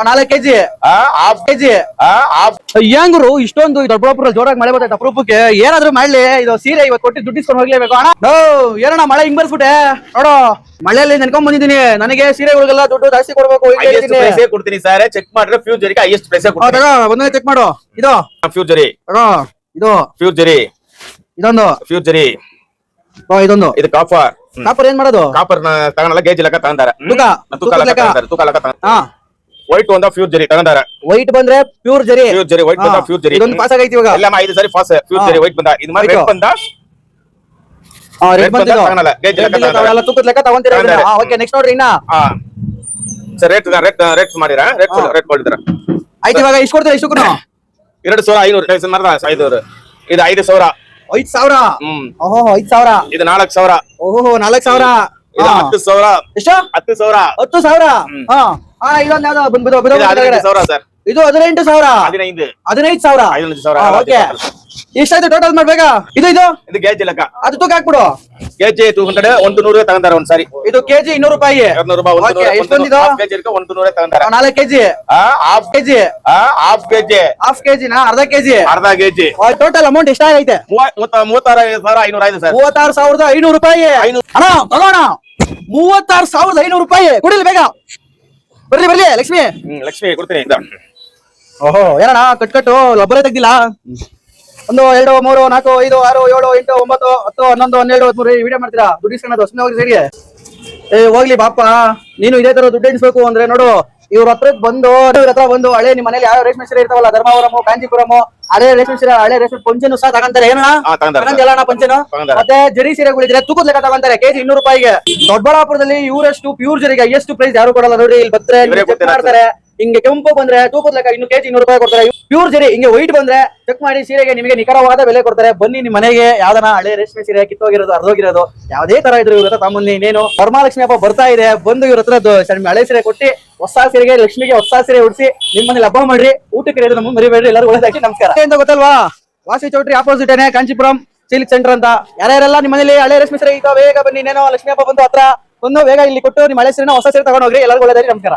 4 KG half KG ಹೆಂಗ್ರು ಇಷ್ಟೊಂದು ದೊಡ್ಡಬಳ್ಳಾಪುರ ಜೋರಾಗಿ ಮಳೆ ಬರ್ತೈತೆ ಅಪರೂಪಕ್ಕೆ ಏನಾದ್ರು ಮಾಡ್ಲಿ ಇದು ಸೀರೆ ಇವತ್ತು ಕೊಟ್ಟು ದುಡ್ಡಿಸ್ಕೊಂಡು ಹೋಗ್ಲೇಬೇಕು ಅಣ್ಣ ಏನಣ್ಣ ಮಳೆ ಹಿಂಗ್ ಬರ್ಸ್ಬಿಟ್ಟೆ ನೋಡು ಮಳೆಯಲ್ಲಿ ನೆನ್ಕೊಂಡ್ ಬಂದಿದ್ದೀನಿ ನನಗೆ ಸೀರೆಗಳಿಗೆಲ್ಲ ದುಡ್ಡು ಜಾಸ್ತಿ ಕೊಡ್ಬೇಕು ಕೊಡ್ತೀನಿ ಸರ್ ಚೆಕ್ ಮಾಡ್ರೆ ಫ್ಯೂಚರ್ ಹೈಯೆಸ್ಟ್ ಪ್ರೈಸ್ ಒಂದೊಂದೇ ಚೆಕ್ ಮಾಡು ಇದು ಫ್ಯೂಚರಿ ಇದು ಫ್ಯೂಚರಿ ಇದೊಂದು ಫ್ಯೂಚರಿ ಇದೊಂದು ಇದು ಕಾಫರ್ ಕಾಪರ್ ಏನ್ ಮಾಡೋದು ಕಾಪರ್ ತಗೊಂಡಲ್ಲ ಗೇಜ್ ಲೆಕ್ಕ ತಗೊಂಡಾರ ತೂಕ ಲೆಕ್ಕ ವೈಟ್ ಒಂದ ಫ್ಯೂಚರಿ ತಗೊಂಡಾರ ವೈಟ್ ಬಂದ್ರೆ ಪ್ಯೂರ್ ಜರಿ ಫ್ಯೂಚರಿ ವೈಟ್ ಬಂದ ಫ್ಯೂಚರಿ ಇದೊಂದು ಪಾಸ್ ಆಗೈತಿ ಇವಾಗ ಎಲ್ಲ 5 ಸರಿ ಪಾಸ್ ಫ್ಯೂಚರಿ ವೈಟ್ ಬಂದ ಇದು ಮಾಡಿ ರೆಡ್ ಬಂದ ರೆಡ್ ಬಂದಿದ್ದು ತಗೊಂಡಲ್ಲ ಗೇಜ್ ಲೆಕ್ಕ ಎಲ್ಲ ತೂಕದ ಲೆಕ್ಕ ತಗೊಂತೀರಾ ಓಕೆ ನೆಕ್ಸ್ಟ್ ನೋಡ್ರಿ ಇನ್ನ ಸರ್ ರೇಟ್ ಮಾಡಿರಾ ರೇಟ್ ಕೊಡ್ತೀರಾ ಆಯ್ತು ಇವಾಗ ಇಷ್ಟು ಕೊಡ್ತೀರಾ ಇಷ್ಟಕ್ಕೂ 2500 ಮಾರ್ದ 500 ಇದು 5000 5,000 ಓಹೋ 5,000 ಇದು 4000 ಓಹೋ 4,000 ಇದು 10,000 ಎಷ್ಟು 10,000 10,000 ಇದೊಂದು ಯಾವ್ದು ಬಂದ್ಬಿಡು 15,000 ಸರ್ ಇದು 18,000 15,000 15,000 ಓಕೆ ಎಷ್ಟಾಯ್ತು ಟೋಟಲ್ ಮಾಡ್ಬೇಕಾ ಇದು ಇದು ಇದು ಗೇಜ್ ಲೆಕ್ಕ ಅದು ತೂಕ ಹಾಕ್ಬಿಡು ಕೆಜಿ 200 100 ತಗೊಂಡಾರ ಒಂದ್ ಸಾರಿ ಇದು ಕೆಜಿ 200 ರೂಪಾಯಿ 200 ಎಷ್ಟು ಬಂದಿದ್ದು ಕೆಜಿ 100 ತಗೊಂಡಾರ 4 ಕೆಜಿ ಹಾಫ್ ಕೆಜಿ ಹಾಫ್ ಕೆಜಿನ ಅರ್ಧ ಕೆಜಿ ಟೋಟಲ್ ಅಮೌಂಟ್ ಎಷ್ಟಾಗೈತೆ 36,500 ಆಯ್ತು ಸರ್ 36,500 ರೂಪಾಯಿ ಅಣ್ಣ ತಗೋಣ 36,500 ರೂಪಾಯಿ ಕೊಡಿಲಿ ಬೇಗ ಬರ್ಲಿ ಲಕ್ಷ್ಮಿ ಲಕ್ಷ್ಮಿ ಕೊಡ್ತೀನಿ ಓಹೋ ಏನಣ್ಣ ಕಟ್ಟು ಲಬ್ಬರೇ ತೆಗ್ದಿಲ್ಲ 1 2 3 4 5 6 7 8 9 10 11 12 13 ವಿಡಿಯೋ ಮಾಡ್ತೀರಾ ದುಡ್ಡು ಇಸ್ಕೊಂಡು ಸುಮ್ಮನೆ ಹೋಗಿ ಸರಿ ಹೋಗ್ಲಿ ಬಾಪ ನೀನು ಇದೇ ತರ ದುಡ್ಡು ಎಣಿಸ್ಬೇಕು ಅಂದ್ರೆ ನೋಡು ಇವ್ರ ಹತ್ರ ಬಂದು ಹಳೆ ನಿಮ್ ಮನೇಲಿ ಯಾವ ರೇಷ್ಮೆ ಸೀರೆ ಇರ್ತಾವಲ್ಲ ಧರ್ಮವರಮು ಕಾಂಚೀಪುರಮು ಹಳೆ ರೇಷ್ಮೆ ಸೀರೆ ಹಳೆ ರೇಷ್ಮೆ ಪಂಚನು ಸಹ ತಗೊಂತಾರೆ ಏನಣ್ಣ ಪಂಚನು ಮತ್ತೆ ಜರಿ ಸೀರೆಗಳಿದ್ರೆ ತೂಕದ ಲೆಕ್ಕ ತಗೊಂತಾರೆ ಕೆಜಿ 200 ರೂಪಾಯಿಗೆ ದೊಡ್ಡಬಳ್ಳಾಪುರದಲ್ಲಿ ಇವರಷ್ಟು ಪ್ಯೂರ್ ಜರಿಗೆ ಎಷ್ಟು ಪ್ರೈಸ್ ಯಾರು ಕೊಡಲ್ಲ ನೋಡಿ ಇಲ್ಲಿ ಬರ್ತಾರೆ ಹಿಂಗೆ ಕೆಂಪು ಬಂದ್ರೆ ತೂಕದ ಲೆಕ್ಕ ಇನ್ನು ಕೆಜಿ 200 ರೂಪಾಯಿ ಕೊಡ್ತಾರೆ ಪ್ಯೂರ್ ಜರಿ ಹಿಂಗೆ ವೈಟ್ ಬಂದ್ರೆ ಚೆಕ್ ಮಾಡಿ ಸೀರೆಗೆ ನಿಮಗೆ ನಿಖರವಾದ ಬೆಲೆ ಕೊಡ್ತಾರೆ ಬನ್ನಿ ನಿಮ್ ಮನೆಗೆ ಯಾವ್ದನ ಹಳೆ ರೇಷ್ಮೆ ಸೀರೆ ಕಿತ್ತೋಗಿರೋದು ಅರ್ಧೋಗಿರೋದು ಯಾವ್ದೇ ತರ ಇದ್ರು ಇವ್ರ ಹತ್ರ ತಮ್ಮನ್ನಿ ಇನ್ನೇನು ವರಮಹಾಲಕ್ಷ್ಮಿ ಹಬ್ಬ ಬರ್ತಾ ಇದೆ ಬಂದು ಇವ್ರ ಹತ್ರ ಹಳೆ ಸೀರೆ ಕೊಟ್ಟಿ ಹೊಸ ಸೀರೆಗೆ ಲಕ್ಷ್ಮಿಗೆ ಹೊಸ ಸೀರೆ ಉಡಿಸಿ ನಿಮ್ಮನೇಲಿ ಹಬ್ಬ ಮಾಡ್ರಿ ಊಟಕ್ಕೆ ನಮ್ಗೆ ಮರಿಬೇಡ್ರಿ ಎಲ್ಲರೂ ಒಳ್ಳೆದಾಗಿ ನಮಸ್ಕಾರ ಅಂತ ಗೊತ್ತಲ್ವಾ ವಾಸಿ ಚೌಟ್ರಿ ಆಪೋಸಿಟ್ ಏನೇ ಕಾಂಚೀಪುರಂ ಸಿಲ್ಕ್ ಸೆಂಟರ್ ಅಂತ ಯಾರ್ಯಾರೆಲ್ಲ ನಿಮ್ಮ ಮನೇಲಿ ಹಳೆ ರೇಷ್ಮೆ ಸೀರೆ ಈಗ ಬೇಗ ಬನ್ನಿ ಇನ್ನೇನೋ ಲಕ್ಷ್ಮಿ ಹಬ್ಬ ಬಂದು ಹತ್ರ ಒಂದು ಬೇಗ ಇಲ್ಲಿ ಕೊಟ್ಟು ನಿಮ್ಮ ಹಳೆ ಸೀರೆನ ಹೊಸ ಸೀರೆ ತಗೊಂಡೋಗ್ರಿ ಎಲ್ಲರಿಗೂ ಒಳ್ಳೆದಾಗಿ ನಮಸ್ಕಾರ.